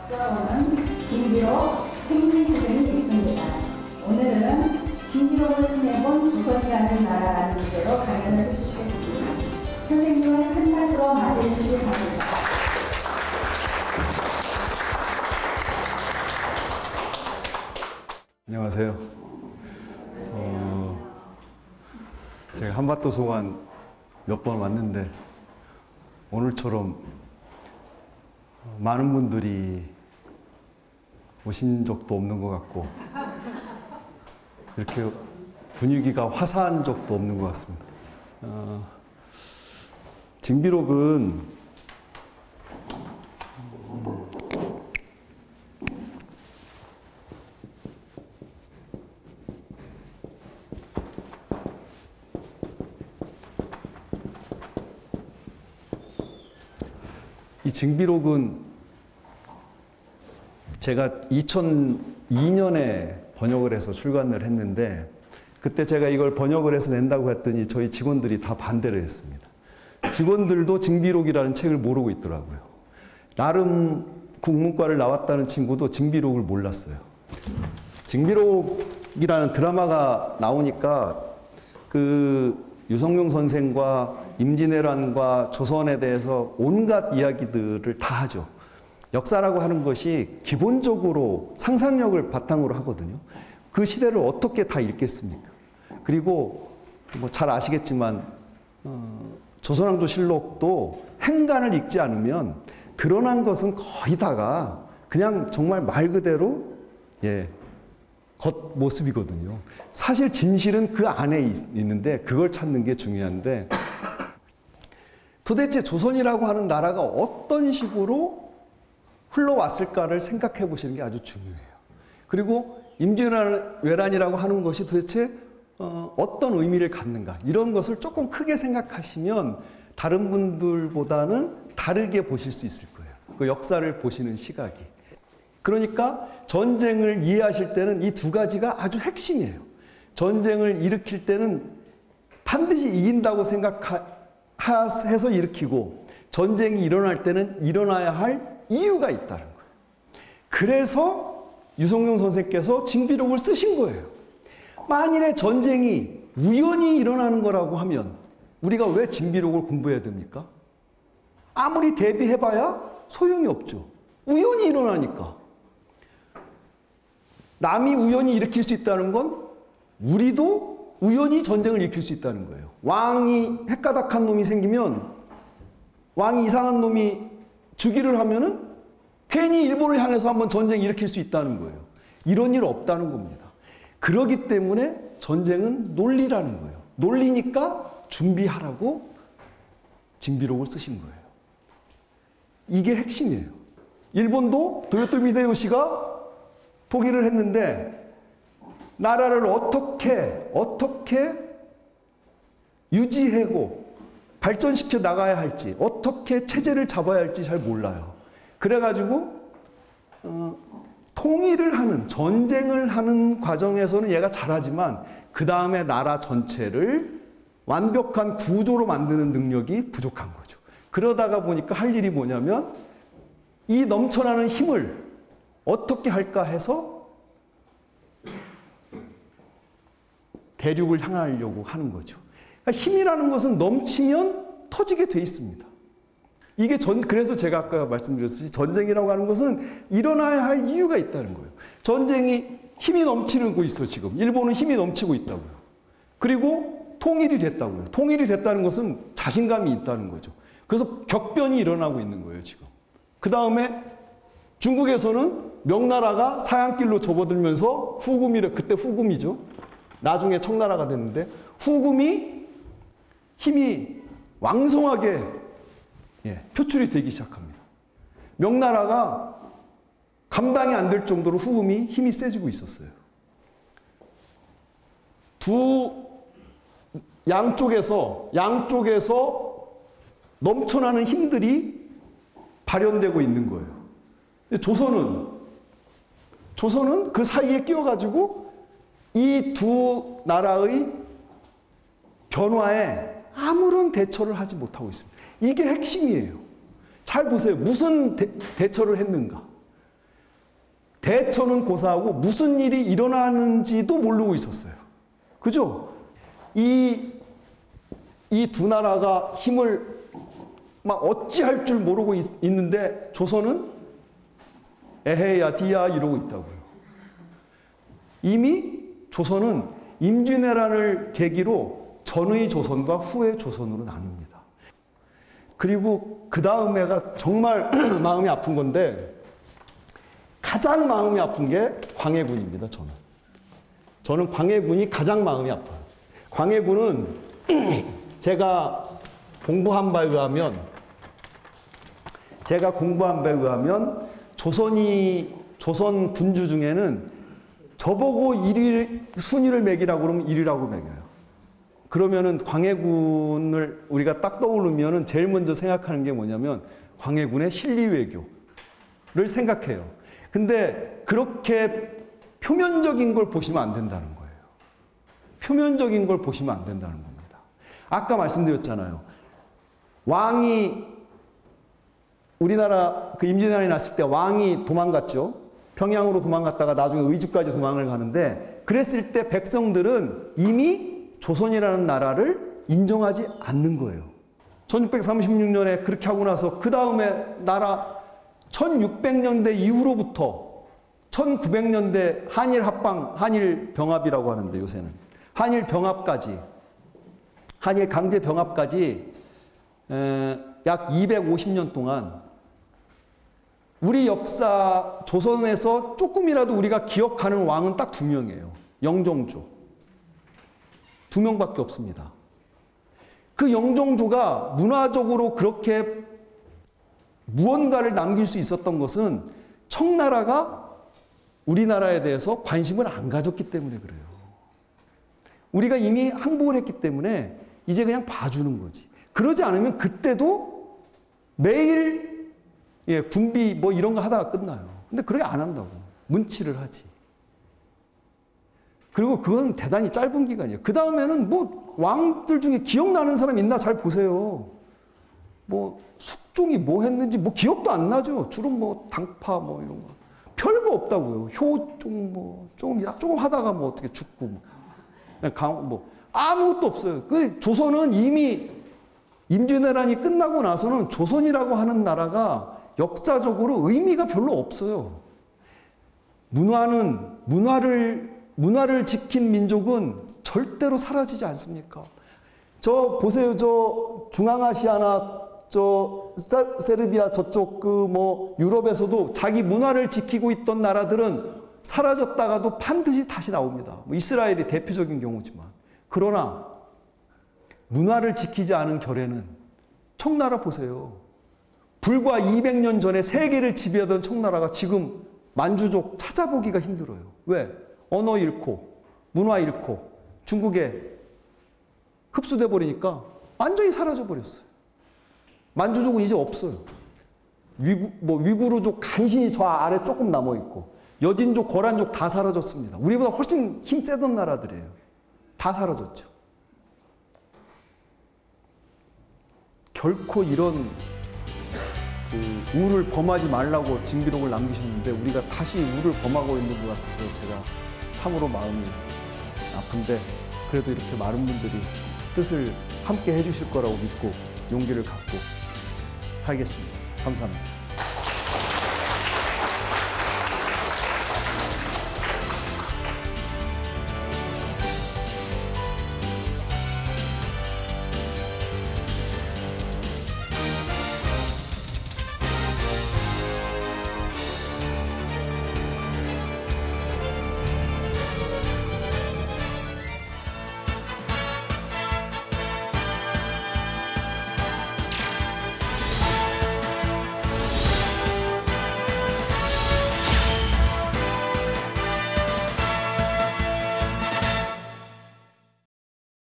역사로는 진비록 생민지등이 있습니다. 오늘은 진비록을 끝내본 조선이라는 나라라는 주제로 강연을 해주시겠습니다. 선생님을 큰 박수로 맞이해 주시기 바랍니다. 안녕하세요. 제가 한밭도서관 몇 번 왔는데 오늘처럼 많은 분들이 오신 적도 없는 것 같고 이렇게 분위기가 화사한 적도 없는 것 같습니다. 징비록은 이 징비록은 제가 2002년에 번역을 해서 출간을 했는데 그때 제가 이걸 번역을 해서 낸다고 했더니 저희 직원들이 다 반대를 했습니다. 직원들도 징비록이라는 책을 모르고 있더라고요. 나름 국문과를 나왔다는 친구도 징비록을 몰랐어요. 징비록이라는 드라마가 나오니까 그 유성룡 선생과 임진왜란과 조선에 대해서 온갖 이야기들을 다 하죠. 역사라고 하는 것이 기본적으로 상상력을 바탕으로 하거든요. 그 시대를 어떻게 다 읽겠습니까? 그리고 뭐 잘 아시겠지만 조선왕조실록도 행간을 읽지 않으면 드러난 것은 거의 다가 그냥 정말 말 그대로 겉모습이거든요. 사실 진실은 그 안에 있는데 그걸 찾는 게 중요한데 도대체 조선이라고 하는 나라가 어떤 식으로 흘러왔을까를 생각해 보시는 게 아주 중요해요. 그리고 임진왜란이라고 하는 것이 도대체 어떤 의미를 갖는가 이런 것을 조금 크게 생각하시면 다른 분들보다는 다르게 보실 수 있을 거예요. 그 역사를 보시는 시각이. 그러니까 전쟁을 이해하실 때는 이 두 가지가 아주 핵심이에요. 전쟁을 일으킬 때는 반드시 이긴다고 생각해서 일으키고 전쟁이 일어날 때는 일어나야 할 이유가 있다는 거예요. 그래서 유성룡 선생께서 징비록을 쓰신 거예요. 만일에 전쟁이 우연히 일어나는 거라고 하면 우리가 왜 징비록을 공부해야 됩니까? 아무리 대비해봐야 소용이 없죠. 우연히 일어나니까. 남이 우연히 일으킬 수 있다는 건 우리도 우연히 전쟁을 일으킬 수 있다는 거예요. 왕이 헷가닥한 놈이 생기면 왕이 이상한 놈이 주기를 하면은 괜히 일본을 향해서 한번 전쟁 일으킬 수 있다는 거예요. 이런 일 없다는 겁니다. 그렇기 때문에 전쟁은 논리라는 거예요. 논리니까 준비하라고 징비록을 쓰신 거예요. 이게 핵심이에요. 일본도 도요토미 히데요시가 통일을 했는데 나라를 어떻게 유지하고 발전시켜 나가야 할지 어떻게 체제를 잡아야 할지 잘 몰라요. 그래가지고 통일을 하는 전쟁을 하는 과정에서는 얘가 잘하지만 그 다음에 나라 전체를 완벽한 구조로 만드는 능력이 부족한 거죠. 그러다가 보니까 할 일이 뭐냐면 이 넘쳐나는 힘을 어떻게 할까 해서 대륙을 향하려고 하는 거죠. 그러니까 힘이라는 것은 넘치면 터지게 돼 있습니다. 이게 그래서 제가 아까 말씀드렸듯이 전쟁이라고 하는 것은 일어나야 할 이유가 있다는 거예요. 전쟁이 힘이 넘치고 있어, 지금. 일본은 힘이 넘치고 있다고요. 그리고 통일이 됐다고요. 통일이 됐다는 것은 자신감이 있다는 거죠. 그래서 격변이 일어나고 있는 거예요, 지금. 그 다음에 중국에서는 명나라가 사양길로 접어들면서 그때 후금이죠. 나중에 청나라가 됐는데 후금이 힘이 왕성하게 표출이 되기 시작합니다. 명나라가 감당이 안 될 정도로 후금이 힘이 세지고 있었어요. 양쪽에서 넘쳐나는 힘들이 발현되고 있는 거예요. 조선은 그 사이에 끼어가지고 이 두 나라의 변화에 아무런 대처를 하지 못하고 있습니다. 이게 핵심이에요. 잘 보세요. 무슨 대처를 했는가? 대처는 고사하고 무슨 일이 일어나는지도 모르고 있었어요. 그죠? 이 두 나라가 힘을 막 어찌할 줄 모르고 있는데 조선은 에헤야 디야 이러고 있다고요. 이미 조선은 임진왜란을 계기로 전의 조선과 후의 조선으로 나뉩니다. 그리고 그 다음에가 정말 마음이 아픈 건데 가장 마음이 아픈 게 광해군입니다. 저는 광해군이 가장 마음이 아파요. 광해군은 제가 공부한 바에 의하면 조선 군주 중에는 저보고 1위 순위를 매기라고 그러면 1위라고 매겨요. 그러면은 광해군을 우리가 딱 떠오르면은 제일 먼저 생각하는 게 뭐냐면 광해군의 실리 외교를 생각해요. 근데 그렇게 표면적인 걸 보시면 안 된다는 거예요. 표면적인 걸 보시면 안 된다는 겁니다. 아까 말씀드렸잖아요. 왕이 우리나라 그 임진왜란이 났을 때 왕이 도망갔죠. 평양으로 도망갔다가 나중에 의집까지 도망을 가는데 그랬을 때 백성들은 이미 조선이라는 나라를 인정하지 않는 거예요. 1636년에 그렇게 하고 나서 그 다음에 나라 1600년대 이후로부터 1900년대 한일 합방, 한일 병합이라고 하는데 요새는 한일 병합까지 한일 강제 병합까지 약 250년 동안 우리 역사 조선에서 조금이라도 우리가 기억하는 왕은 딱 2명이에요. 영종조. 2명밖에 없습니다. 그 영종조가 문화적으로 그렇게 무언가를 남길 수 있었던 것은 청나라가 우리나라에 대해서 관심을 안 가졌기 때문에 그래요. 우리가 이미 항복을 했기 때문에 이제 그냥 봐주는 거지. 그러지 않으면 그때도 매일 군비 뭐 이런 거 하다가 끝나요. 근데 그렇게 안 한다고. 문치를 하지. 그리고 그건 대단히 짧은 기간이에요. 그 다음에는 뭐 왕들 중에 기억나는 사람 있나 잘 보세요. 뭐 숙종이 뭐 했는지 뭐 기억도 안 나죠. 주로 뭐 당파 뭐 이런 거. 별거 없다고요. 효종 뭐 조금 하다가 뭐 어떻게 죽고 뭐 아무것도 없어요. 그 조선은 이미 임진왜란이 끝나고 나서는 조선이라고 하는 나라가 역사적으로 의미가 별로 없어요. 문화를 지킨 민족은 절대로 사라지지 않습니까? 저 보세요. 저 중앙아시아나 저 세르비아 저쪽 그 뭐 유럽에서도 자기 문화를 지키고 있던 나라들은 사라졌다가도 반드시 다시 나옵니다. 뭐 이스라엘이 대표적인 경우지만. 그러나 문화를 지키지 않은 결에는 청나라 보세요. 불과 200년 전에 세계를 지배하던 청나라가 지금 만주족 찾아보기가 힘들어요. 왜? 언어 잃고 문화 잃고 중국에 흡수돼 버리니까 완전히 사라져 버렸어요. 만주족은 이제 없어요. 위구르족 간신히 저 아래 조금 남아 있고 여진족, 거란족 다 사라졌습니다. 우리보다 훨씬 힘 세던 나라들이에요. 다 사라졌죠. 결코 이런 우를 범하지 말라고 징비록을 남기셨는데 우리가 다시 우를 범하고 있는 것 같아서 제가 참으로 마음이 아픈데 그래도 이렇게 많은 분들이 뜻을 함께 해주실 거라고 믿고 용기를 갖고 살겠습니다. 감사합니다.